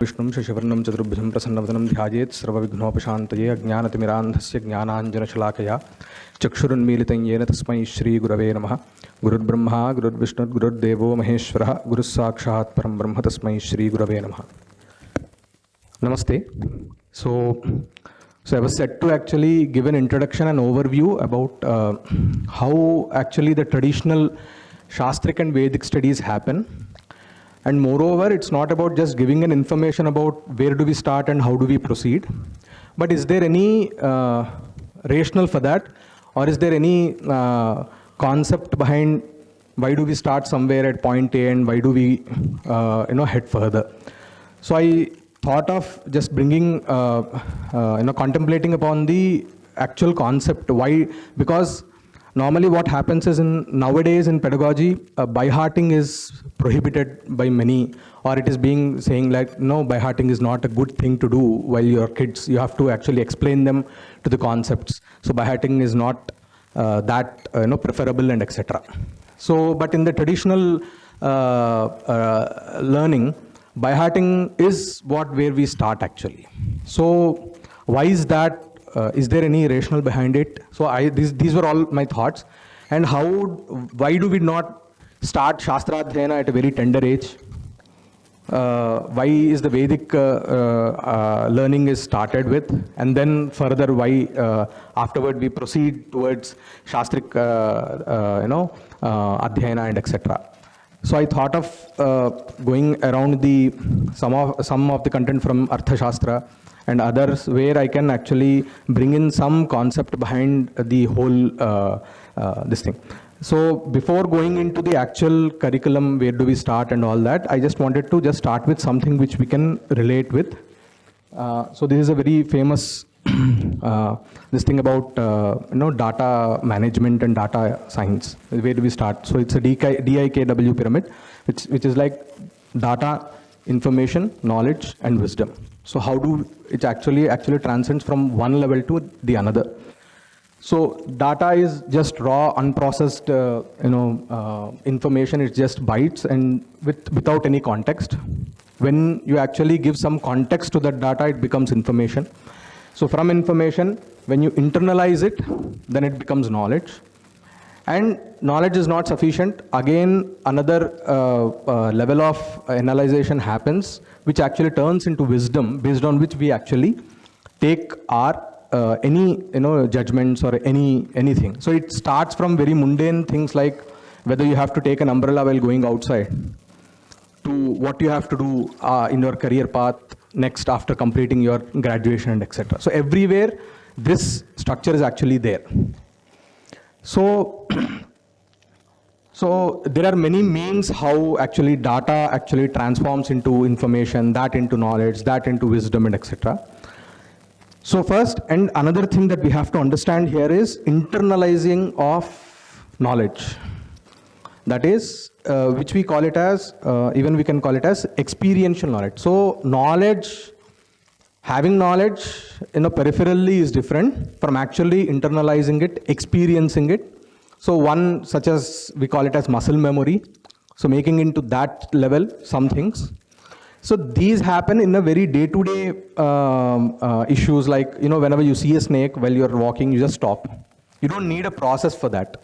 विष्णुं शशिवर्णं चतुर्भुजं प्रसन्नवदनं ध्यायेत् सर्वविघ्नोपशान्तये अज्ञानतिमिरान्धस्य ज्ञानाञ्जनशलाकया चक्षुरुन्मीलितं येन तस्मै श्रीगुरवे नमः। गुरुर्ब्रह्मा गुरुर्विष्णुर्गुरुर्देवो महेश्वरः गुरुः साक्षात् परं ब्रह्म तस्मै श्रीगुरवे नमः। Namaste. So I was set to actually give an introduction and overview about how actually the traditional Shastric and Vedic studies happen. And moreover, it's not about just giving an information about where do we start and how do we proceed, but is there any rationale for that, or is there any concept behind why do we start somewhere at point A and why do we head further? So I thought of just bringing contemplating upon the actual concept. Why? Because normally what happens is nowadays in pedagogy, byhearting is prohibited by many, or it is being saying like, no, byhearting is not a good thing to do while your kids, you have to actually explain them to the concepts. So byhearting is not that preferable and etc. So, but in the traditional learning, byhearting is where we start actually. So why is that? Is there any rationale behind it? So these were all my thoughts. And why do we not start Shastra Adhyayana at a very tender age? Why is the Vedic learning is started with, and then further why afterward we proceed towards Shastric Adhyayana and etc. So I thought of going around some of the content from Arthashastra and others where I can actually bring in some concept behind the whole this thing. So before going into the actual curriculum, where do we start and all that, I just wanted to just start with something which we can relate with. So this is a very famous this thing about data management and data science. Where do we start? So it's a DEDW Pyramid, which is like data, information, knowledge, and wisdom. So how do it actually transcends from one level to the another. So data is just raw, unprocessed information. It's just bytes and without any context. When you actually give some context to that data, it becomes information. So from information, when you internalize it, then it becomes knowledge. And knowledge is not sufficient. Again, another level of analyzation happens, which actually turns into wisdom, based on which we actually take our any judgments or anything. So it starts from very mundane things like whether you have to take an umbrella while going outside, to what you have to do in your career path next after completing your graduation and etc. So everywhere this structure is actually there. So there are many means how actually data actually transforms into information, that into knowledge, that into wisdom and etc. So first, and another thing that we have to understand here is internalizing of knowledge. That is, which we call it as, even we can call it as experiential knowledge. So knowledge, having knowledge peripherally is different from actually internalizing it, experiencing it. So one such as we call it as muscle memory. So making into that level some things. So these happen in a very day-to-day issues like, whenever you see a snake while you're walking, you just stop. You don't need a process for that.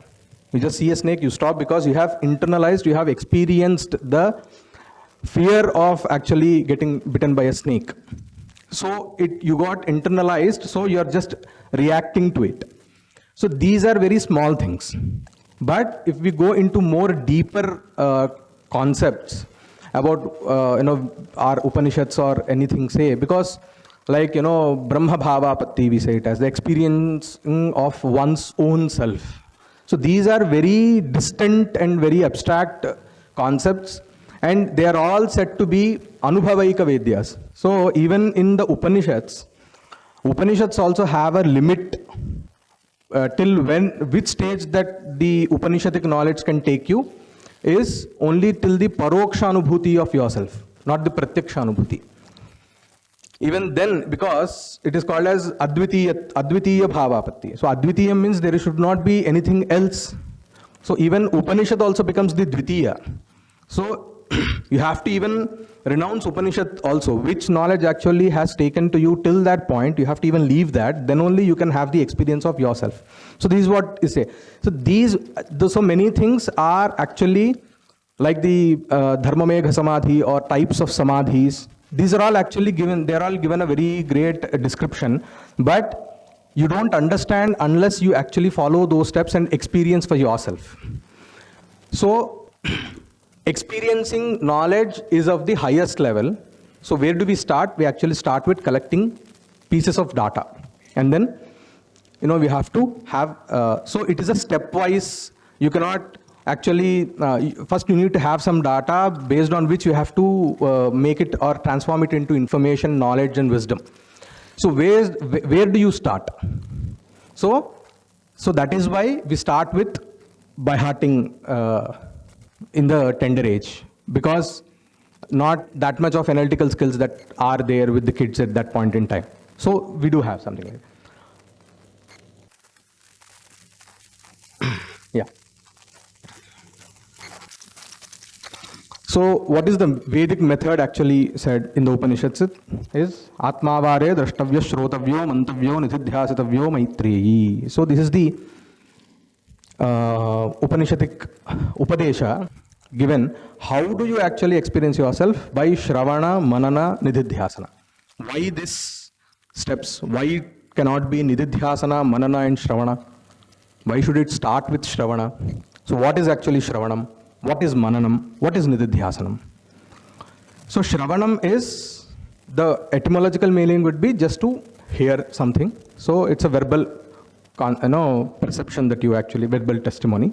You just see a snake, you stop because you have internalized, you have experienced the fear of actually getting bitten by a snake. So you got internalized, so you're just reacting to it. So these are very small things. But if we go into more deeper concepts about our Upanishads or anything, say, because like Brahma Bhavapatti, we say it as the experience of one's own self. So these are very distant and very abstract concepts, and they are all said to be Anubhavaika Vedyas. So even in the Upanishads also have a limit till which stage that the Upanishadic knowledge can take you. is only till the paroksha anubhuti of yourself, not the pratyaksha anubhuti. Even then, because it is called as advitiya bhavapatti. So advitiya means there should not be anything else. So even Upanishad also becomes the dvitiya. So you have to even renounce Upanishad also, which knowledge actually has taken to you till that point. You have to even leave that. Then only you can have the experience of yourself. So this is what is say. So so many things are actually like the dharmamegha samadhi or types of samadhis. These are all actually given. They are all given a very great description, but you don't understand unless you actually follow those steps and experience for yourself. So experiencing knowledge is of the highest level. So where do we start? We actually start with collecting pieces of data. And then, we have to have, so it is a stepwise, you cannot actually, first you need to have some data based on which you have to make it or transform it into information, knowledge and wisdom. So where do you start? So that is why we start with byhearting in the tender age, because not that much of analytical skills that are there with the kids at that point in time. So we do have something like that. Yeah. So what is the Vedic method actually said in the Upanishads is Atmavare Drashtavya Shrotavyo Mantavyo Nididhyasitavyo Maitreyi. So this is the Upanishadic Upadesha given. How do you actually experience yourself? By Shravana, Manana, Nididhyasana. Why these steps? Why it cannot be Nididhyasana, Manana and Shravana? Why should it start with Shravana? So what is actually Shravanam? What is Mananam? What is Nididhyasanam? So Shravanam is, the etymological meaning would be just to hear something. So it's a verbal perception that you actually, verbal testimony.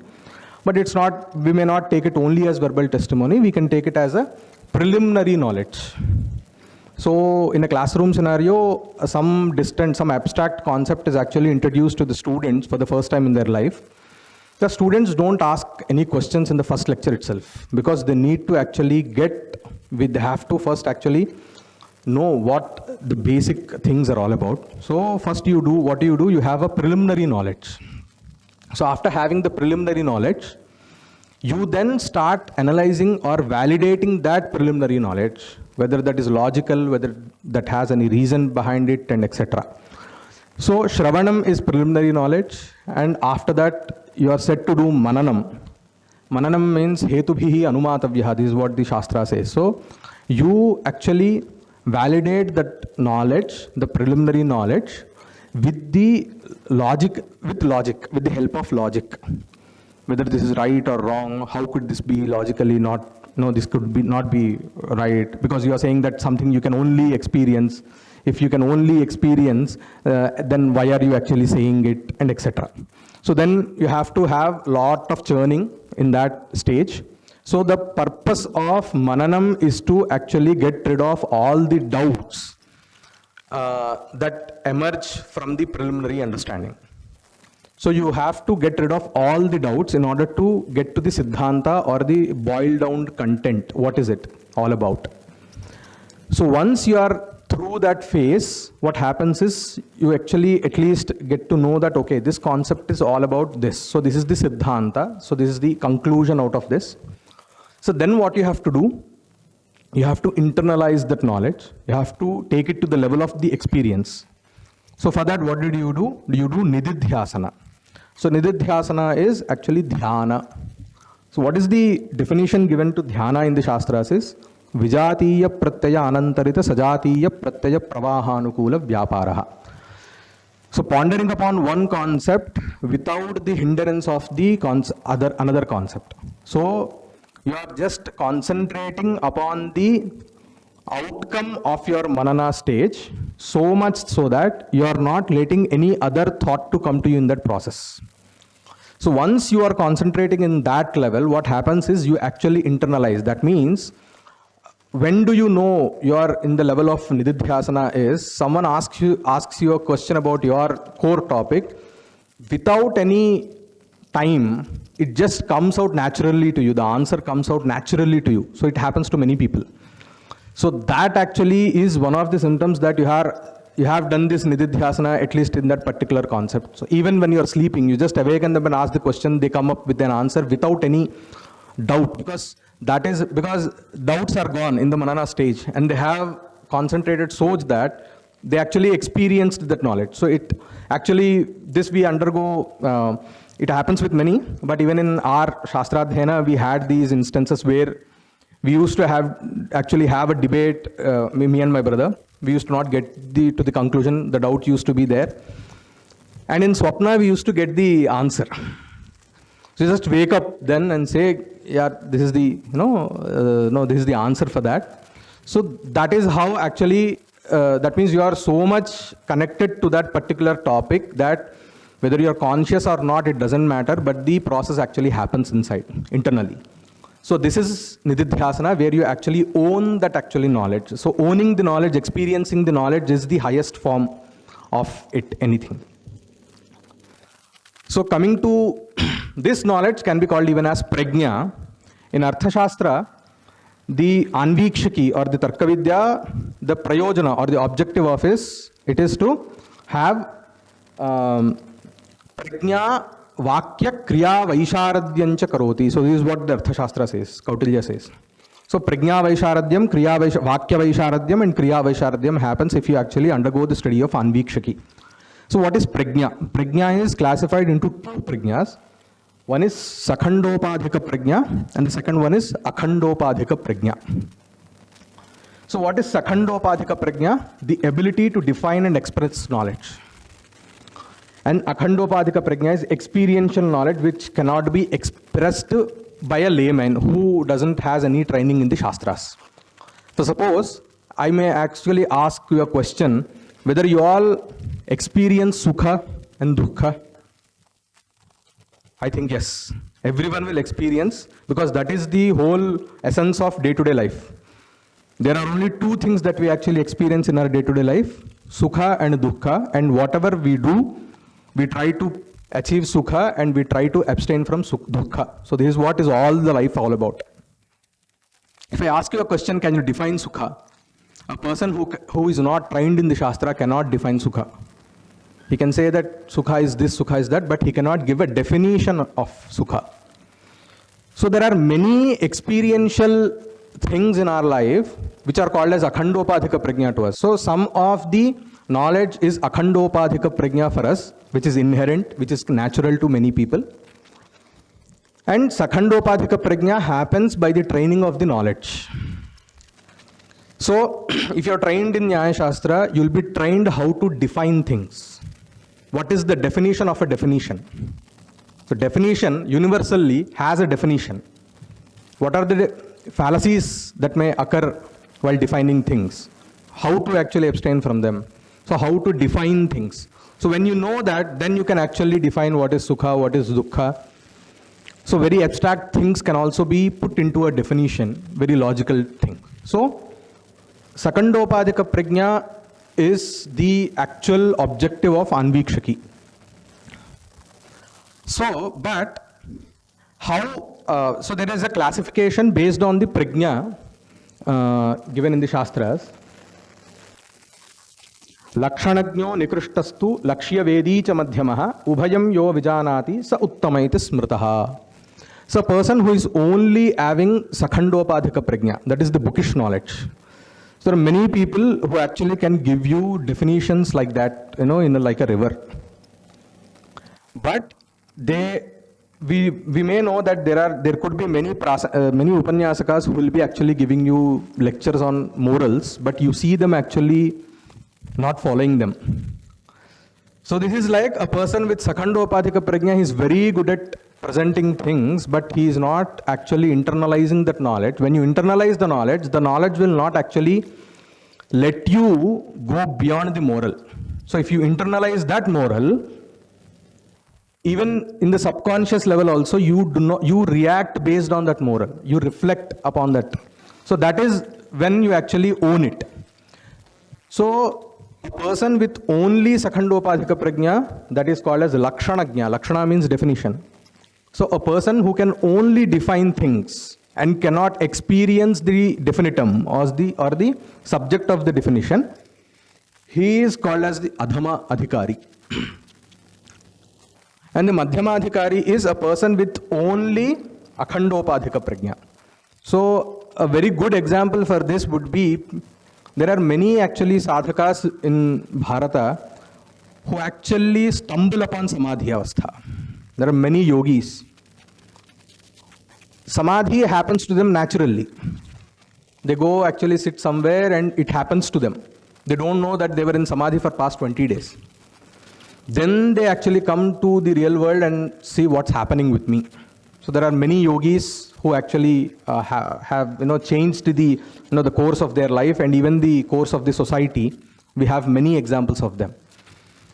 But it's not, we may not take it only as verbal testimony, we can take it as a preliminary knowledge. So in a classroom scenario, some distant, some abstract concept is actually introduced to the students for the first time in their life. The students don't ask any questions in the first lecture itself, because they need to actually they have to first actually know what the basic things are all about. So first what do? You have a preliminary knowledge. So after having the preliminary knowledge, you then start analyzing or validating that preliminary knowledge, whether that is logical, whether that has any reason behind it, and etc. So Shravanam is preliminary knowledge, and after that you are said to do Mananam. Mananam means Hetubhihi Anumatavyaha. This is what the Shastra says. So you actually validate that knowledge, the preliminary knowledge, with the logic, with the help of logic. Whether this is right or wrong, how could this be logically not, no, this could be not be right, because you are saying that something you can only experience. If you can only experience, then why are you actually saying it, and etc. So then you have to have lot of churning in that stage. So the purpose of Mananam is to actually get rid of all the doubts that emerge from the preliminary understanding. So you have to get rid of all the doubts in order to get to the Siddhanta or the boiled down content. What is it all about? So once you are through that phase, what happens is you actually at least get to know that, okay, this concept is all about this. So this is the Siddhanta. So this is the conclusion out of this. So then what you have to do, you have to internalize that knowledge. You have to take it to the level of the experience. So for that, what did you do? You do Nididhyasana. So Nididhyasana is actually Dhyana. So what is the definition given to Dhyana in the Shastras is Vijatiya Pratyaya Anantarita Sajatiya Pratyaya Pravahanukula Vyaparaha. So pondering upon one concept without the hindrance of the another concept. So you are just concentrating upon the outcome of your Manana stage, so much so that you are not letting any other thought to come to you in that process. So once you are concentrating in that level, what happens is you actually internalize. That means, when do you know you are in the level of Nididhyasana is, someone asks you a question about your core topic without any time, it just comes out naturally to you. The answer comes out naturally to you. So it happens to many people. So that actually is one of the symptoms that you have done this nididhyasana, at least in that particular concept. So even when you are sleeping, you just awaken them and ask the question, they come up with an answer without any doubt, because that is because doubts are gone in the Manana stage, and they have concentrated so that they actually experienced that knowledge. So it actually, this we undergo, it happens with many, but even in our Shastradhyana, we had these instances where we used to actually have a debate, me and my brother. We used to not get to the conclusion, the doubt used to be there. And in Swapna, we used to get the answer. So you just wake up then and say, yeah, this is the, no, this is the answer for that. So that is how actually, that means you are so much connected to that particular topic that whether you are conscious or not, it doesn't matter, but the process actually happens inside, internally. So this is nididhyasana, where you actually own that actually knowledge. So owning the knowledge, experiencing the knowledge is the highest form of it, anything. So coming to this knowledge can be called even as prajna. In Arthashastra, the anvikshaki or the tarkavidya, the prayojana or the objective of it is to have prajna vakya kriya vaisharadyancha karoti. So this is what the Arthashastra says, Kautilya says. So prajna vaisharadyam, vakya vaisharadyam and kriya vaisharadyam happens if you actually undergo the study of anvikshaki. So what is prajna? Prajna is classified into two prajnas. One is sakhandopadhika prajna and the second one is akhandopadhika prajna. So what is sakhandopadhika prajna? The ability to define and express knowledge. And akhandopadhika prajna is experiential knowledge which cannot be expressed by a layman who doesn't has any training in the Shastras. So suppose I may actually ask you a question, whether you all experience sukha and dukkha. I think yes, everyone will experience, because that is the whole essence of day-to-day life. There are only two things that we actually experience in our day-to-day life, sukha and dukkha, and whatever we do, we try to achieve sukha and we try to abstain from dukkha. So this is what is all the life all about. If I ask you a question, can you define sukha? A person who is not trained in the Shastra cannot define sukha. He can say that sukha is this, sukha is that, but he cannot give a definition of sukha. So there are many experiential things in our life which are called as akhandopadhika prajna to us. So some of the knowledge is akhandopadhika prajna for us, which is inherent, which is natural to many people. And sakhandopadhika prajna happens by the training of the knowledge. So if you are trained in Nyaya Shastra, you will be trained how to define things. What is the definition of a definition? So definition universally has a definition. What are the fallacies that may occur while defining things? How to actually abstain from them? So how to define things? So when you know that, then you can actually define what is sukha, what is dukkha. So very abstract things can also be put into a definition, very logical thing. So sakhandopadhika prajna is the actual objective of anvikshaki. So, but how, so there is a classification based on the prajna given in the Shastras. Lakshanagno nikrishtastu lakshya vedi cha madhyamaha ubhayam yo vijanati sa uttamaiti smritaha. So a person who is only having sakhandopadhika prajna, that is the bookish knowledge. So there are many people who actually can give you definitions like that, like a river. But we may know that there could be many upanyasakas who will be actually giving you lectures on morals, but you see them actually not following them. So this is like a person with sakhandopadhika prajna. He is very good at presenting things, but he is not actually internalizing that knowledge. When you internalize the knowledge will not actually let you go beyond the moral. So if you internalize that moral, even in the subconscious level also, you react based on that moral. You reflect upon that. So that is when you actually own it. So a person with only sakhandopadhika prajna, that is called as lakshanagnya. Lakshana means definition. So a person who can only define things and cannot experience the definitum or the subject of the definition, he is called as the Adhama Adhikari. And the Madhyama Adhikari is a person with only Akhandopadhika Prajna. So a very good example for this would be, there are many actually sadhakas in Bharata who actually stumble upon Samadhi Avastha. There are many yogis. Samadhi happens to them naturally. They go actually sit somewhere and it happens to them. They don't know that they were in Samadhi for past 20 days. Then they actually come to the real world and see what's happening with me. So there are many yogis who actually have changed the the course of their life and even the course of the society. We have many examples of them.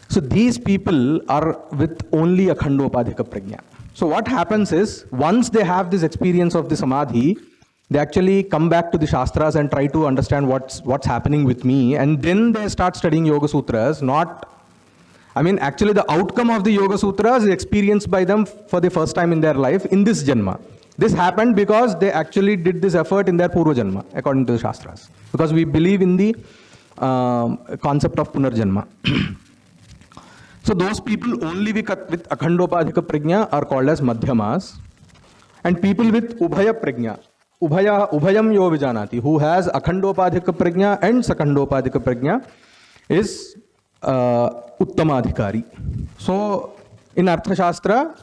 So these people are with only Akhandopadhika Prajna. So what happens is, once they have this experience of the Samadhi, they actually come back to the Shastras and try to understand what's happening with me, and then they start studying Yoga Sutras. Actually the outcome of the Yoga Sutras is experienced by them for the first time in their life in this Janma. This happened because they actually did this effort in their Purva Janma, according to the Shastras. Because we believe in the concept of Punarjanma. So those people only with Akhandopadhika Prajna are called as Madhyamas. And people with Ubhaya Prajna, Ubhayam Yo Vijanati, who has Akhandopadhika Prajna and Sakhandopadhika Prajna, is Uttamadhikari. So in Arthashastra,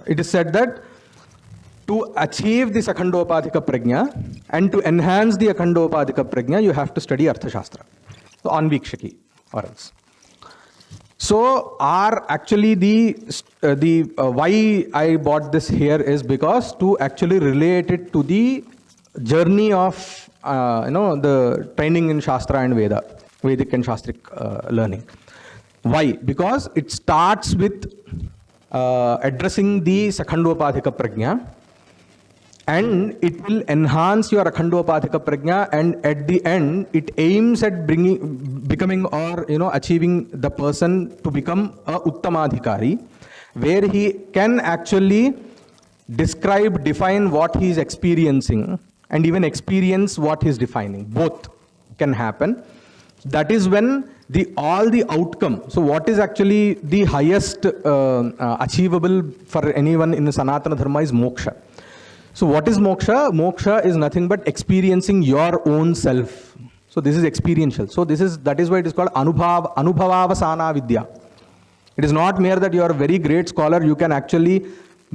it is said that to achieve the Sakhandopadhika Prajna and to enhance the Akhandopadhika Prajna, you have to study Arthashastra. So Anvikshaki or else. So actually the why I bought this here is because to actually relate it to the journey of the training in Shastra and Veda, Vedic and Shastric learning. Why? Because it starts with addressing the Sakhandopadhika Prajna, and it will enhance your Akhandopadhika Prajna, and at the end it aims at becoming or achieving the person to become a Uttamadhikari, where he can actually define what he is experiencing and even experience what he is defining. Both can happen. That is when all the outcome. So what is actually the highest achievable for anyone in the Sanatana Dharma is moksha. So what is moksha? Moksha is nothing but experiencing your own self. So this is experiential. So that is why it is called Anubhavavasana Vidya. It is not mere that you are a very great scholar. You can actually,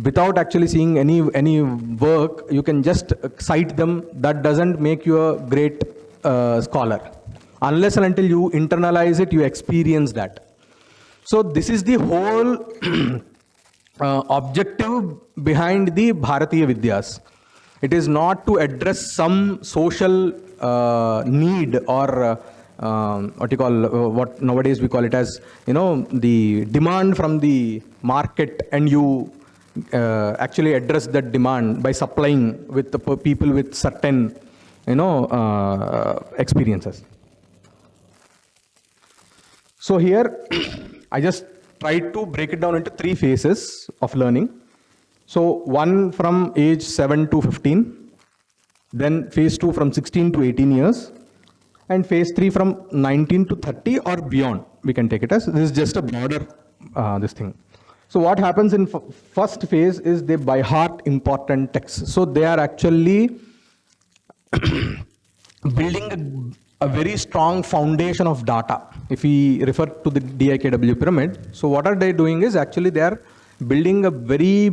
without actually seeing any work, you can just cite them. That doesn't make you a great scholar. Unless and until you internalize it, you experience that. So this is the whole objective behind the Bharatiya Vidyas. It is not to address some social need or what nowadays we call it as, the demand from the market, and you actually address that demand by supplying with the people with certain, experiences. So here, I just tried to break it down into 3 phases of learning. So one from age 7 to 15, then phase 2 from 16 to 18 years, and phase 3 from 19 to 30 or beyond. We can take it as, this is just a broader this thing. So what happens in first phase is they by heart important texts. So they are actually building a very strong foundation of data. If we refer to the DEDW Pyramid, so what are they doing is actually they are building a very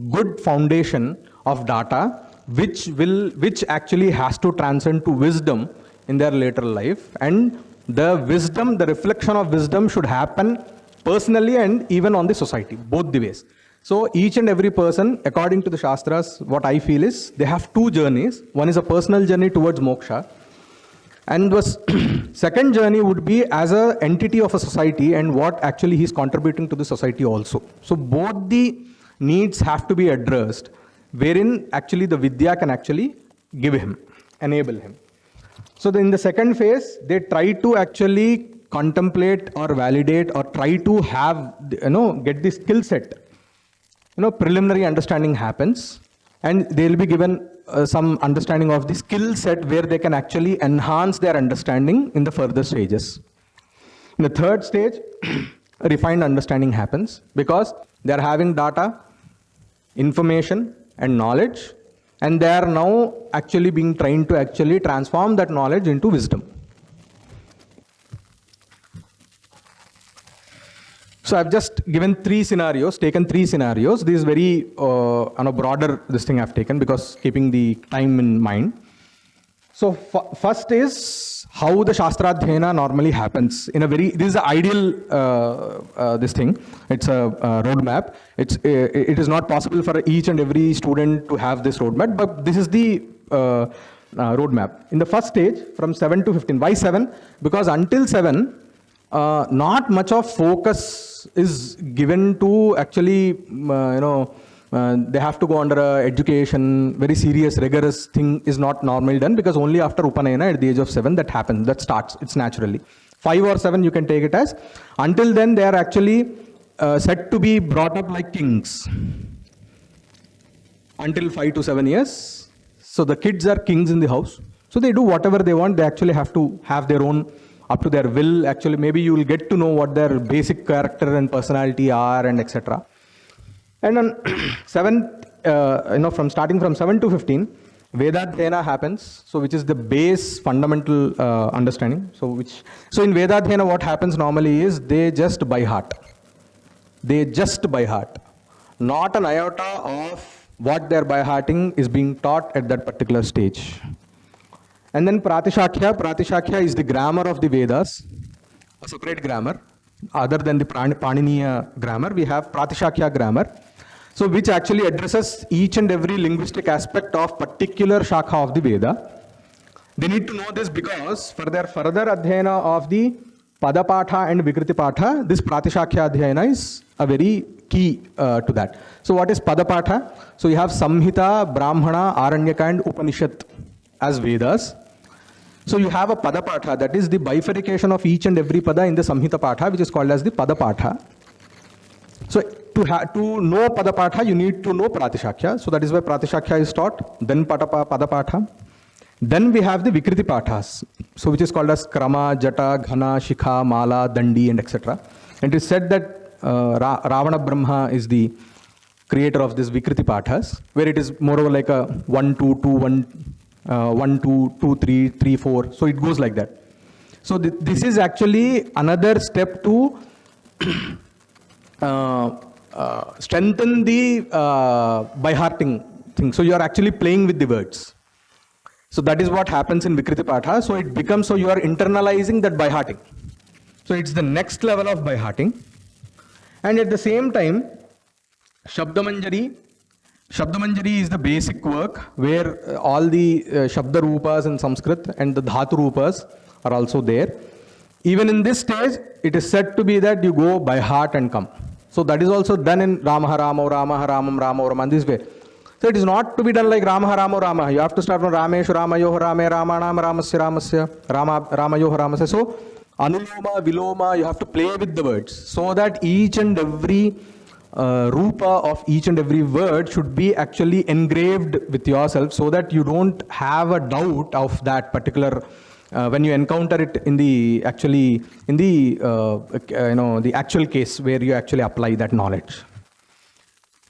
good foundation of data which actually has to transcend to wisdom in their later life, and the wisdom, the reflection of wisdom should happen personally and even on the society, both the ways. So each and every person, according to the Shastras, what I feel is they have 2 journeys. One is a personal journey towards moksha, and the second journey would be as an entity of a society and what actually he's contributing to the society also. So both the needs have to be addressed, wherein actually the Vidya can actually give him, enable him. So in the second phase, they try to actually contemplate or validate or try to have, get the skill set preliminary understanding happens, and they'll be given some understanding of the skill set where they can actually enhance their understanding in the further stages. In the third stage, refined understanding happens because they are having data, information, and knowledge, and they are now actually being trained to actually transform that knowledge into wisdom. So I've just given taken three scenarios. This is very on a broader this thing I've taken because keeping the time in mind. So first is how the Shastradhyayana normally happens. This is the ideal this thing. It's a roadmap. It is not possible for each and every student to have this roadmap, but this is the roadmap. In the first stage, from 7 to 15. Why 7? Because until 7, not much of focus is given to actually, they have to go under education, very serious, rigorous thing is not normally done because only after Upanayana at the age of 7 that happens, that starts, it's naturally. 5 or 7 you can take it as. Until then they are actually said to be brought up like kings. Until 5 to 7 years. So the kids are kings in the house. So they do whatever they want. They actually have to have their own, up to their will. Actually, maybe you will get to know what their basic character and personality are and etc. And on 7th, from starting from 7 to 15, Vedadhyayana happens. So which is the base fundamental understanding. So in Vedadhyayana what happens normally is they just by heart. They just by heart. Not an iota of what they're by hearting is being taught at that particular stage. And then Pratishakhya. Pratishakhya is the grammar of the Vedas, a separate grammar. Other than the Paniniya grammar, we have Pratishakhya grammar. So which actually addresses each and every linguistic aspect of particular Shakha of the Veda. They need to know this because for their further Adhyayana of the Padapatha and Vikriti Patha, this Pratishakhya Adhyayana is a very key to that. So what is Padapatha? So you have Samhita, Brahmana, Aranyaka and Upanishad as Vedas. So you have a Padapatha, that is the bifurcation of each and every Pada in the Samhita Patha, which is called as the Padapatha. So to know Padapatha, you need to know Pratishakhya. So that is why Pratishakhya is taught, then Padapatha. Then we have the Vikriti Pathas, so which is called as Krama, Jata, Ghana, Shikha, Mala, Dandi and etc. And it is said that Ravana Brahma is the creator of this Vikriti Pathas, where it is more like a 1, 2, 2, 1, 1, 2, 2, 3, 3, 4. So it goes like that. So this is actually another step to strengthen the by-hearting thing. So you are actually playing with the words. So that is what happens in Vikriti Patha. So it becomes, so you are internalizing that by-hearting. So it's the next level of by-hearting. And at the same time, Shabdamanjari. Shabdamanjari is the basic work where all the Shabda Rupas in Sanskrit and the Dhatu Rupas are also there. Even in this stage, it is said to be that you go by heart and come. So that is also done in Ramaha Ramo, Ramaha Ramam, Ramo Raman, this way. So it is not to be done like Ramaha Ramo, Ramaha. You have to start from Rameshu, Ramayoha, Rame, Ramanam, Ramasya, Ramasya, Ramayoha, Ramasya. So Anuloma, Viloma, you have to play with the words so that each and every rupa of each and every word should be actually engraved with yourself so that you don't have a doubt of that particular when you encounter it in the actually in the the actual case where you actually apply that knowledge.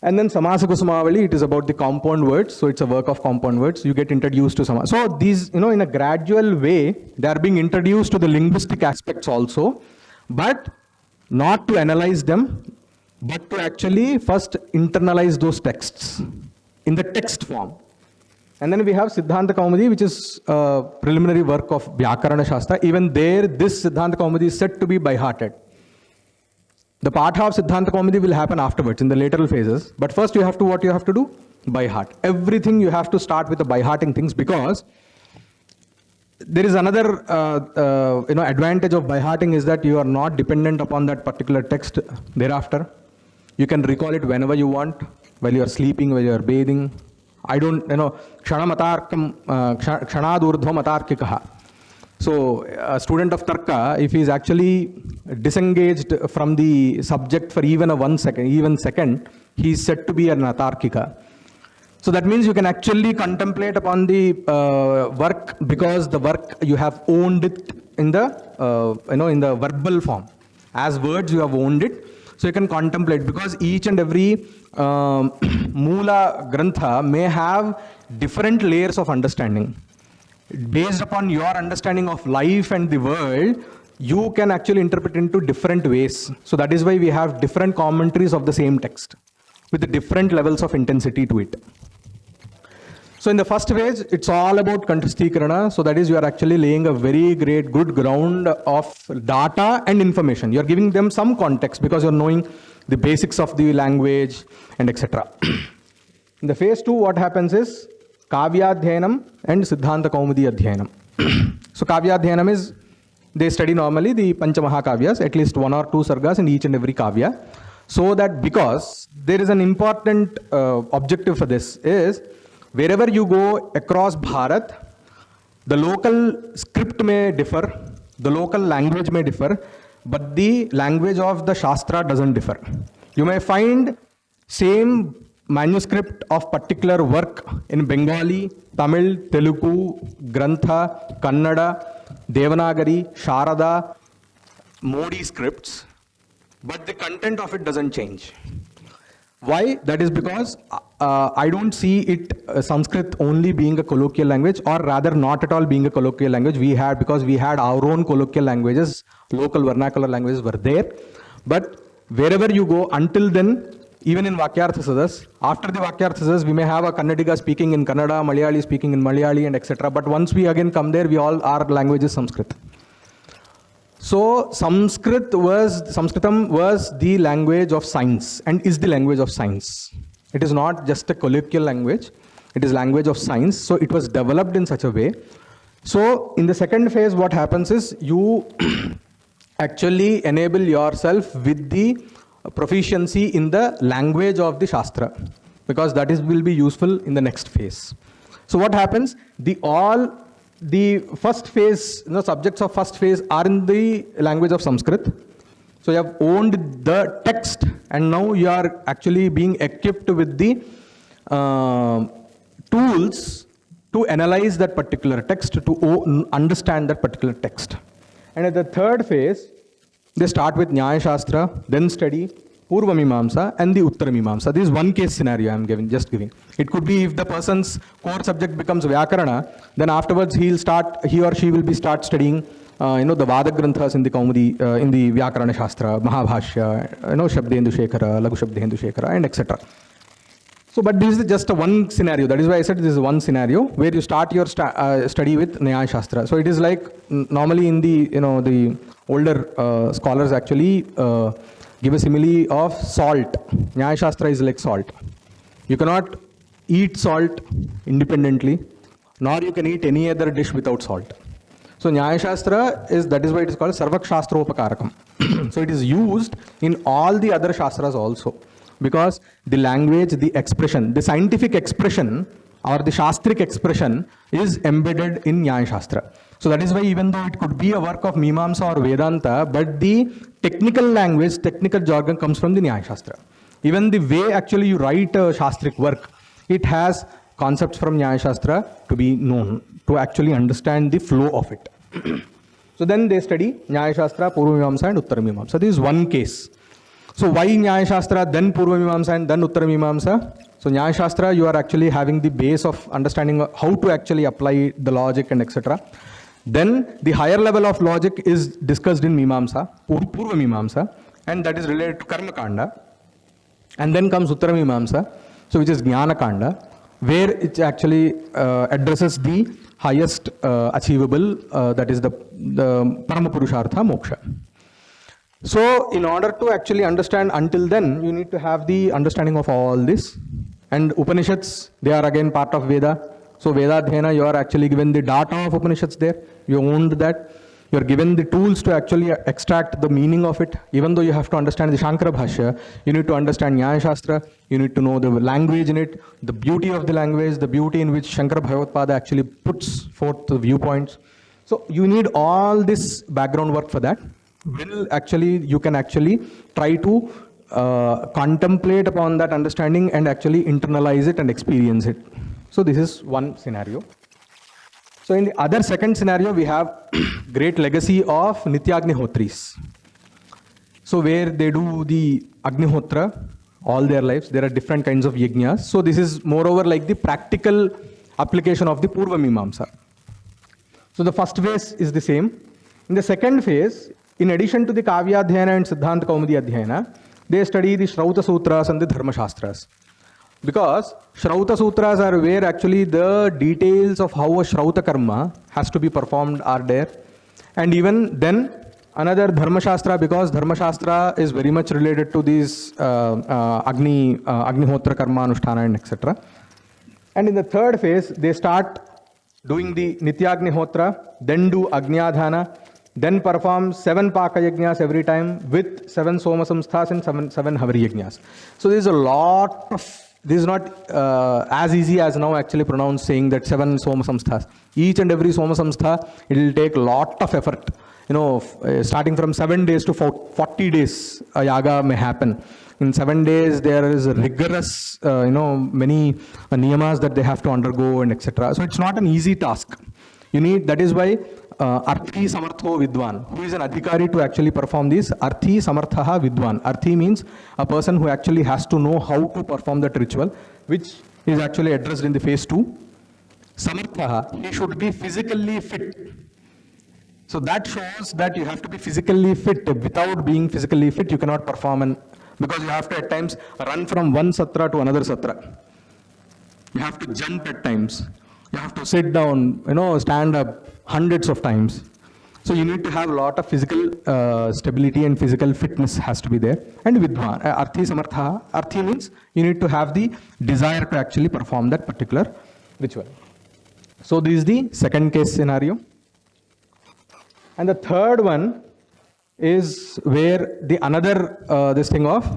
And then Samasa Kusumavali, it is about the compound words. So it's a work of compound words. You get introduced to Samasa. So these, in a gradual way, they are being introduced to the linguistic aspects also, but not to analyze them, but to actually first internalize those texts in the text form. And then we have Siddhanta Kaumudi, which is a preliminary work of Vyakarana Shastra. Even there, this Siddhanta Kaumudi is said to be by-hearted. The Patha of Siddhanta Kaumudi will happen afterwards in the lateral phases. But first you have to, what you have to do? By heart. Everything you have to start with the by-hearting things, because there is another advantage of by-hearting is that you are not dependent upon that particular text thereafter. You can recall it whenever you want, while you are sleeping, while you are bathing. Kshanadurdhvam atarkikaha. So a student of Tarka, if he is actually disengaged from the subject for even a 1 second, he is said to be an atarkika. So that means you can actually contemplate upon the work, because the work you have owned it in the in the verbal form. As words you have owned it, so you can contemplate, because each and every Mula Grantha may have different layers of understanding. Based upon your understanding of life and the world, you can actually interpret into different ways. So that is why we have different commentaries of the same text with different levels of intensity to it. So in the first phase, it's all about Kanthasthikarana. So that is, you are actually laying a very great, good ground of data and information. You are giving them some context because you are knowing the basics of the language and etc. In the phase 2, what happens is Kavyadhyanam and Siddhanta Kaumudi Adhyanam. So Kavyadhyanam is, they study normally the Panchamaha at least 1 or 2 sargas in each and every Kavya. So that, because there is an important objective for this is, wherever you go across Bharat, the local script may differ, the local language may differ, but the language of the Shastra doesn't differ. You may find same manuscript of particular work in Bengali, Tamil, Telugu, Grantha, Kannada, Devanagari, Sharada, Modi scripts, but the content of it doesn't change. Why? That is because I don't see it Sanskrit only being a colloquial language, or rather not at all being a colloquial language. Because we had our own colloquial languages, local vernacular languages were there. But wherever you go, until then, even in Vakyarthasadas, after the Vakyarthasadas, we may have a Kannadiga speaking in Kannada, Malayali speaking in Malayali, and etc. But once we again come there, our language is Sanskrit. So Sanskritam was the language of science and is the language of science. It is not just a colloquial language, it is language of science. So it was developed in such a way. So in the second phase, what happens is you actually enable yourself with the proficiency in the language of the Shastra, because that will be useful in the next phase. So what happens? The first phase, subjects of first phase are in the language of Sanskrit. So you have owned the text, and now you are actually being equipped with the tools to analyze that particular text, to understand that particular text. And at the third phase, they start with Nyaya Shastra, then study Purva Mimamsa and the Uttara Mimamsa. This is one case scenario I am just giving. It could be if the person's core subject becomes Vyakarana, then afterwards he or she will start studying the Vada Granthas in the Kaumudi, in the Vyakarana Shastra, Mahabhashya, Shabdendu Shekhara, Laghu Shabdendu Shekhara, and etc. So, but this is just one scenario. That is why I said this is one scenario where you start your study with Nyaya Shastra. So it is like normally in the the older scholars actually give a simile of salt. Nyaya Shastra is like salt. You cannot eat salt independently, nor you can eat any other dish without salt. So Nyaya Shastra that is why it is called Sarvak Shastropakarakam. So it is used in all the other Shastras also, because the language, the expression, the scientific expression or the Shastric expression is embedded in Nyaya Shastra. So that is why even though it could be a work of Mimamsa or Vedanta, but the technical language, technical jargon comes from the Nyaya Shastra. Even the way actually you write a Shastric work, it has concepts from Nyaya Shastra to be known, to actually understand the flow of it. So then they study Nyaya Shastra, Purva Mimamsa and Uttara Mimamsa. This is one case. So why Nyaya Shastra, then Purva Mimamsa and then Uttara Mimamsa? So Nyaya Shastra, you are actually having the base of understanding how to actually apply the logic and etc. Then the higher level of logic is discussed in Mimamsa, Purva Mimamsa, and that is related to Karma Kanda. And then comes Uttara Mimamsa, so which is Jnana Kanda, where it actually addresses the highest achievable, that is the Parama Purushartha Moksha. So in order to actually understand until then, you need to have the understanding of all this. And Upanishads, they are again part of Veda. So Veda Dhyana, you are actually given the data of Upanishads there. You owned that. You are given the tools to actually extract the meaning of it. Even though you have to understand the Shankara Bhashya, you need to understand Nyaya Shastra. You need to know the language in it, the beauty of the language, the beauty in which Shankara Bhagavad-pada actually puts forth the viewpoints. So you need all this background work for that. You can actually try to contemplate upon that understanding and actually internalize it and experience it. So this is one scenario. So in the other second scenario, we have great legacy of Nityagnihotris. So where they do the Agnihotra all their lives, there are different kinds of yajnas. So this is moreover like the practical application of the Purva Mimamsa. So the first phase is the same. In the second phase, in addition to the Kavya Adhyayana and Siddhanta Kaumudi Adhyayana, they study the Shrauta Sutras and the Dharma Shastras. Because Shrauta Sutras are where actually the details of how a Shrauta Karma has to be performed are there. And even then, another Dharma Shastra, because Dharma Shastra is very much related to these Agnihotra Karma, Anushtana and etc. And in the third phase, they start doing the Nityagnihotra, then do Agnyadhana, then perform 7 Paka Yajnas every time with 7 Soma Samsthas and 7 Havari Yajnas. So there is a lot of, this is not as easy as now actually pronounced saying that 7 Soma Samsthas. Each and every Soma Samstha, it will take a lot of effort. You know, starting from 7 days to 40 days, a yaga may happen. In 7 days, there is a rigorous, many niyamas that they have to undergo and etc. So it's not an easy task. You need, that is why Arthi Samartho Vidwan, who is an adhikari to actually perform this, Arthi Samarthaha Vidwan. Arthi means a person who actually has to know how to perform that ritual, which is actually addressed in the phase 2. Samarthaha, he should be physically fit. So that shows that you have to be physically fit. Without being physically fit, you cannot perform, because you have to at times run from one satra to another satra. You have to jump at times. You have to sit down, stand up hundreds of times. So you need to have a lot of physical stability and physical fitness has to be there. And Vidwan, Arthi Samartha, Arthi means you need to have the desire to actually perform that particular ritual. So this is the second case scenario. And the third one is where the another this thing of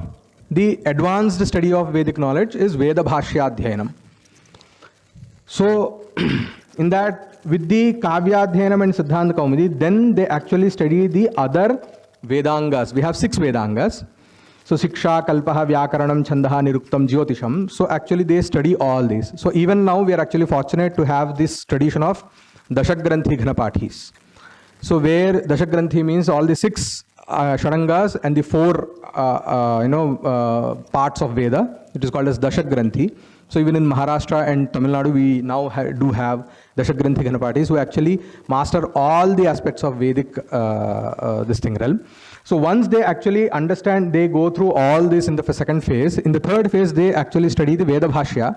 the advanced study of Vedic knowledge is Veda Bhashya Adhyayanam. So in that, with the Kavya Adhyayanam and Siddhanta Kaumudi, then they actually study the other Vedangas. We have 6 Vedangas. So Siksha, Kalpaha, Vyakaranam, Chandaha, Niruktam, Jyotisham. So actually they study all these. So even now we are actually fortunate to have this tradition of Dashagranthi Ghanapathis. So where Dashagranthi means all the 6 Sharangas and the 4 parts of Veda. It is called as Dashagranthi. So even in Maharashtra and Tamil Nadu, we now do have Dashagranthi Ghanapathis who actually master all the aspects of Vedic this thing realm. So once they actually understand, they go through all this in the second phase. In the third phase, they actually study the Veda Bhashya.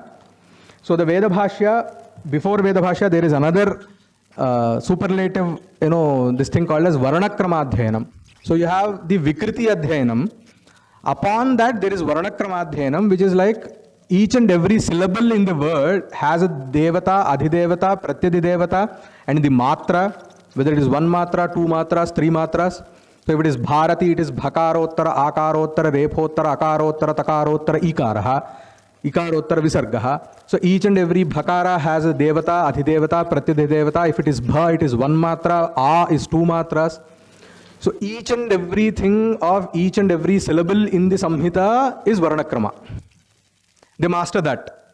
So the Veda Bhashya, before Veda Bhashya, there is another superlative, this thing called as Varanakrama Adhyayanam. So you have the Vikriti Adhyayanam. Upon that, there is Varanakrama Adhyayanam, which is like each and every syllable in the word has a Devata, Adhidevata, Pratyadhidevata, and the Matra, whether it is 1 Matra, 2 Matras, 3 Matras. So if it is Bharati, it is Bhakarottara, Akarottara, Repottara, Akarottara, Takarottara, Ikaraha, Ikarottara, Visargaha. So each and every Bhakara has a Devata, Adhidevata, Pratyadhidevata. If it is Bha, it is 1 Matra, A is 2 Matras. So each and everything of each and every syllable in the Samhita is Varanakrama. They master that.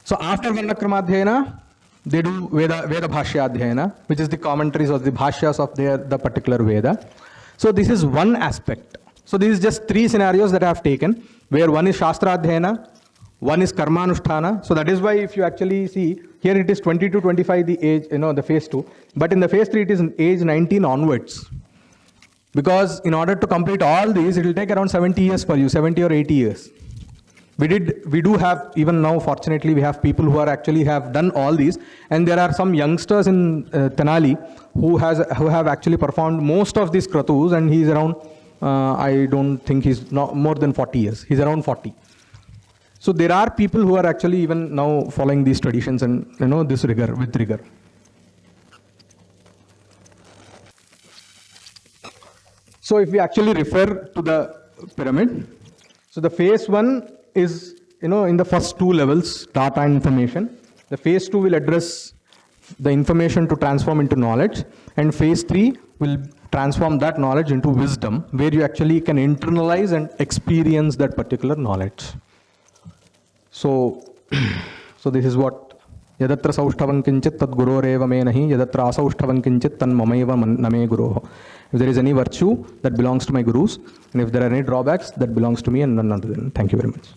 So after Varanakrama Adhyayana, they do Veda Bhashya Adhyayana, which is the commentaries or the Bhashyas of the particular Veda. So this is one aspect. So this is just 3 scenarios that I have taken, where one is Shastra Adhyayana, one is Karmanushtana. So that is why if you actually see, here it is 20 to 25 the age, the phase 2. But in the phase 3, it is age 19 onwards. Because in order to complete all these, it will take around 70 years for you, 70 or 80 years. We do have, even now fortunately, we have people who are actually have done all these. And there are some youngsters in Tenali who have actually performed most of these kratus, and he is around, I don't think he's not more than 40 years. He's around 40. So there are people who are actually even now following these traditions and this rigor, with rigor. So if we actually refer to the pyramid, so the phase 1 is, in the first 2 levels, data and information. The phase 2 will address the information to transform into knowledge, and phase 3 will transform that knowledge into wisdom, where you actually can internalize and experience that particular knowledge. So, this is what Yadatra Saushthavam Kinchit Tad Guroreva Me Nahi, Yadatra Asaushthavam Kinchit Tan Mamaiva Name Guroho. If there is any virtue, that belongs to my gurus, and if there are any drawbacks, that belongs to me and none other than. Thank you very much.